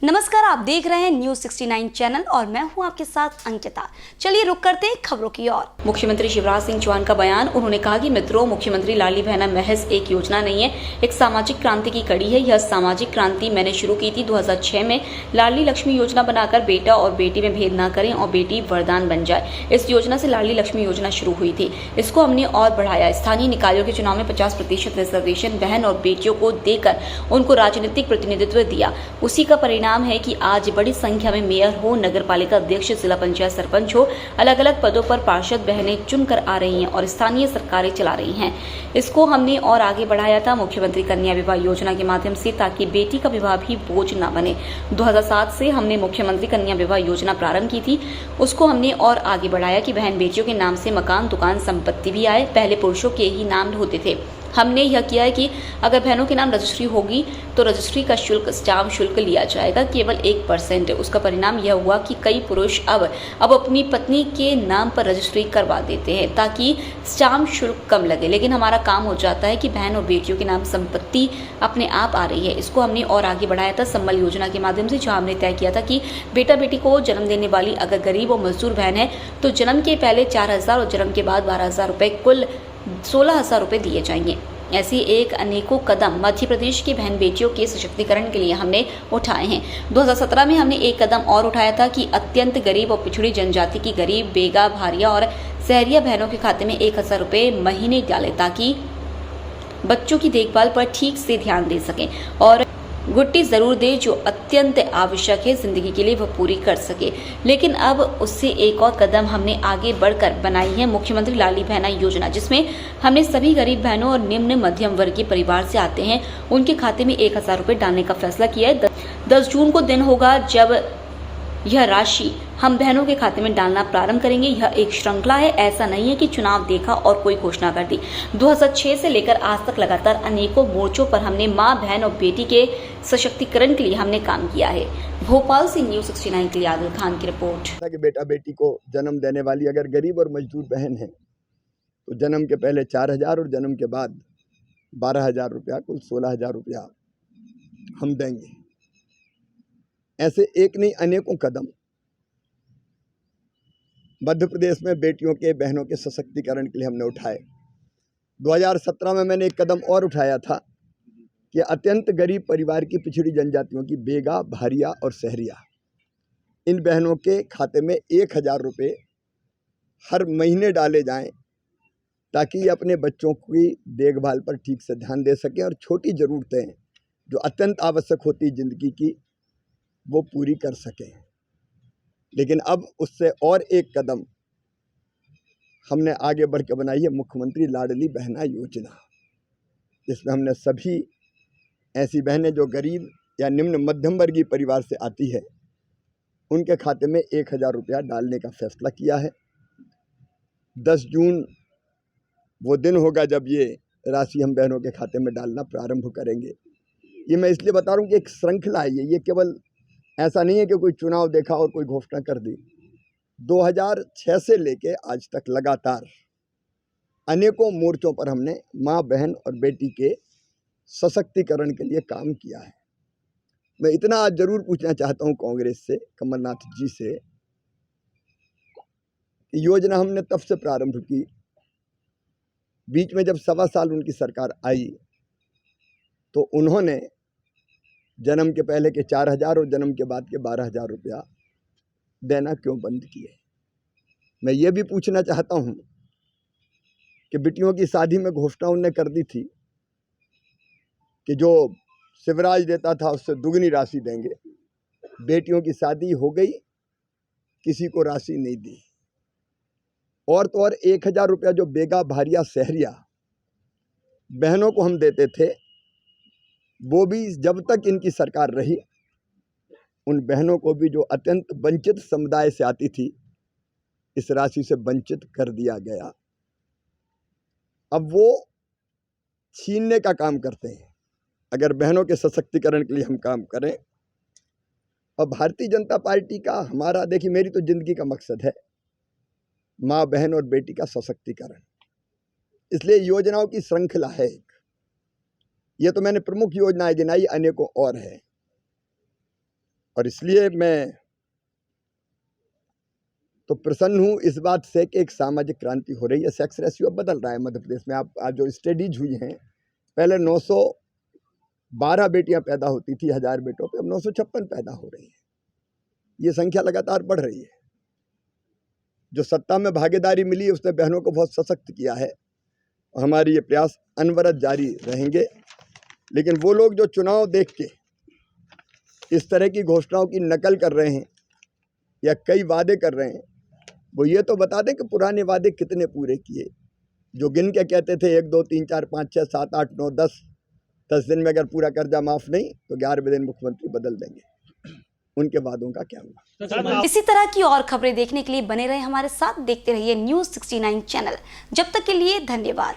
नमस्कार, आप देख रहे हैं न्यूज 69 चैनल और मैं हूं आपके साथ अंकिता। चलिए रुक करते हैं खबरों की ओर। मुख्यमंत्री शिवराज सिंह चौहान का बयान। उन्होंने कहा कि मित्रों, मुख्यमंत्री लाडली बहना महज एक योजना नहीं है, एक सामाजिक क्रांति की कड़ी है। यह सामाजिक क्रांति मैंने शुरू की थी 2006 में। लाडली लक्ष्मी योजना बनाकर बेटा और बेटी में भेद न करें और बेटी वरदान बन जाए। इस योजना से लाडली लक्ष्मी योजना शुरू हुई थी। इसको हमने और बढ़ाया। स्थानीय निकायों के चुनाव में 50% रिजर्वेशन बहन और बेटियों को देकर उनको राजनीतिक प्रतिनिधित्व दिया। उसी का परिणाम है कि आज बड़ी संख्या में मेयर हो, नगर पालिका अध्यक्ष, जिला पंचायत सरपंच हो, अलग अलग पदों पर पार्षद बहनें चुनकर आ रही हैं और स्थानीय सरकारें चला रही हैं। इसको हमने और आगे बढ़ाया था मुख्यमंत्री कन्या विवाह योजना के माध्यम से, ताकि बेटी का विवाह भी बोझ न बने। 2007 से हमने मुख्यमंत्री कन्या विवाह योजना प्रारंभ की थी। उसको हमने और आगे बढ़ाया कि बहन बेटियों के नाम से मकान, दुकान, संपत्ति भी आए। पहले पुरुषों के ही नाम होते थे। हमने यह किया है कि अगर बहनों के नाम रजिस्ट्री होगी तो रजिस्ट्री का शुल्क, स्टाम्प शुल्क लिया जाएगा केवल 1%। उसका परिणाम यह हुआ कि कई पुरुष अब अपनी पत्नी के नाम पर रजिस्ट्री करवा देते हैं ताकि स्टाम्प शुल्क कम लगे। लेकिन हमारा काम हो जाता है कि बहन और बेटियों के नाम संपत्ति अपने आप आ रही है। इसको हमने और आगे बढ़ाया था संबल योजना के माध्यम से, जहाँ हमने तय किया था कि बेटा बेटी को जन्म देने वाली अगर गरीब और मजदूर बहन है तो जन्म के पहले 4,000 और जन्म के बाद 12,000 रुपए, कुल 16,000 रुपए दिए जाएंगे। ऐसी एक अनेकों कदम मध्य प्रदेश की बहन बेटियों के सशक्तिकरण के लिए हमने उठाए हैं। 2017 में हमने एक कदम और उठाया था कि अत्यंत गरीब और पिछड़ी जनजाति की गरीब, बेगा, भारिया और सहरिया बहनों के खाते में 1,000 रुपए महीने डाले, ताकि बच्चों की देखभाल पर ठीक से ध्यान दे सकें और गुट्टी जरूर दे जो अत्यंत आवश्यक है जिंदगी के लिए, वह पूरी कर सके। लेकिन अब उससे एक और कदम हमने आगे बढ़कर बनाई है मुख्यमंत्री लाडली बहना योजना, जिसमें हमने सभी गरीब बहनों और निम्न मध्यम वर्गीय परिवार से आते हैं उनके खाते में 1,000 रुपए डालने का फैसला किया है। 10 जून को दिन होगा जब यह राशि हम बहनों के खाते में डालना प्रारंभ करेंगे। यह एक श्रृंखला है, ऐसा नहीं है कि चुनाव देखा और कोई घोषणा कर दी। 2006 से लेकर आज तक लगातार अनेकों मोर्चों पर हमने मां, बहन और बेटी के सशक्तिकरण के लिए हमने काम किया है। भोपाल से न्यूज 69 के लिए आदिल खान की रिपोर्ट। कि बेटा बेटी को जन्म देने वाली अगर गरीब और मजदूर बहन है तो जन्म के पहले 4,000 और जन्म के बाद 12,000 रुपया, कुल 16,000 रुपया हम देंगे। ऐसे एक नहीं अनेकों कदम मध्य प्रदेश में बेटियों के, बहनों के सशक्तिकरण के लिए हमने उठाए। 2017 में मैंने एक कदम और उठाया था कि अत्यंत गरीब परिवार की पिछड़ी जनजातियों की बेगा, भारिया और सहरिया, इन बहनों के खाते में 1,000 रुपये हर महीने डाले जाएं, ताकि ये अपने बच्चों की देखभाल पर ठीक से ध्यान दे सकें और छोटी ज़रूरतें जो अत्यंत आवश्यक होती ज़िंदगी की वो पूरी कर सकें। लेकिन अब उससे और एक कदम हमने आगे बढ़ के बनाई है मुख्यमंत्री लाडली बहना योजना, जिसमें हमने सभी ऐसी बहनें जो गरीब या निम्न मध्यम वर्गीय परिवार से आती है उनके खाते में 1,000 रुपया डालने का फैसला किया है। 10 जून वो दिन होगा जब ये राशि हम बहनों के खाते में डालना प्रारंभ करेंगे। ये मैं इसलिए बता रहा हूँ कि एक श्रृंखला है ये केवल ऐसा नहीं है कि कोई चुनाव देखा और कोई घोषणा कर दी। 2006 से लेके आज तक लगातार अनेकों मोर्चों पर हमने माँ, बहन और बेटी के सशक्तिकरण के लिए काम किया है। मैं इतना आज जरूर पूछना चाहता हूँ कांग्रेस से, कमलनाथ जी से, कि योजना हमने तब से प्रारंभ की, बीच में जब 1.25 साल उनकी सरकार आई तो उन्होंने जन्म के पहले के 4,000 और जन्म के बाद के 12,000 रुपया देना क्यों बंद किए। मैं ये भी पूछना चाहता हूँ कि बेटियों की शादी में घोषणा उनने कर दी थी कि जो शिवराज देता था उससे दुगनी राशि देंगे। बेटियों की शादी हो गई, किसी को राशि नहीं दी। और तो और 1,000 रुपया जो बेगा, भारिया, सहरिया बहनों को हम देते थे, वो भी जब तक इनकी सरकार रही उन बहनों को भी जो अत्यंत वंचित समुदाय से आती थी इस राशि से वंचित कर दिया गया। अब वो छीनने का काम करते हैं। अगर बहनों के सशक्तिकरण के लिए हम काम करें, और भारतीय जनता पार्टी का, हमारा, देखिए मेरी तो जिंदगी का मकसद है माँ, बहन और बेटी का सशक्तिकरण। इसलिए योजनाओं की श्रृंखला है एक। ये तो मैंने प्रमुख योजनाएं गिनाई, अनेकों और है। और इसलिए मैं तो प्रसन्न हूँ इस बात से कि एक सामाजिक क्रांति हो रही है। सेक्स रेशियो अब बदल रहा है मध्य प्रदेश में। आप आज जो स्टडीज हुई हैं, पहले 912 बेटियां पैदा होती थी 1000 बेटों पे, अब 956 पैदा हो रही है। ये संख्या लगातार बढ़ रही है। जो सत्ता में भागीदारी मिली उसने बहनों को बहुत सशक्त किया है। हमारी ये प्रयास अनवरत जारी रहेंगे। लेकिन वो लोग जो चुनाव देख के इस तरह की घोषणाओं की नकल कर रहे हैं या कई वादे कर रहे हैं, वो ये तो बता दें कि पुराने वादे कितने पूरे किए। जो गिन के कहते थे 1 2 3 4 5 6 7 8 9 10 दिन में अगर पूरा कर्जा माफ नहीं तो 11वें दिन मुख्यमंत्री बदल देंगे, उनके वादों का क्या हुआ। इसी तरह की और खबरें देखने के लिए बने रहे हमारे साथ, देखते रहिए News 69 चैनल। जब तक के लिए धन्यवाद।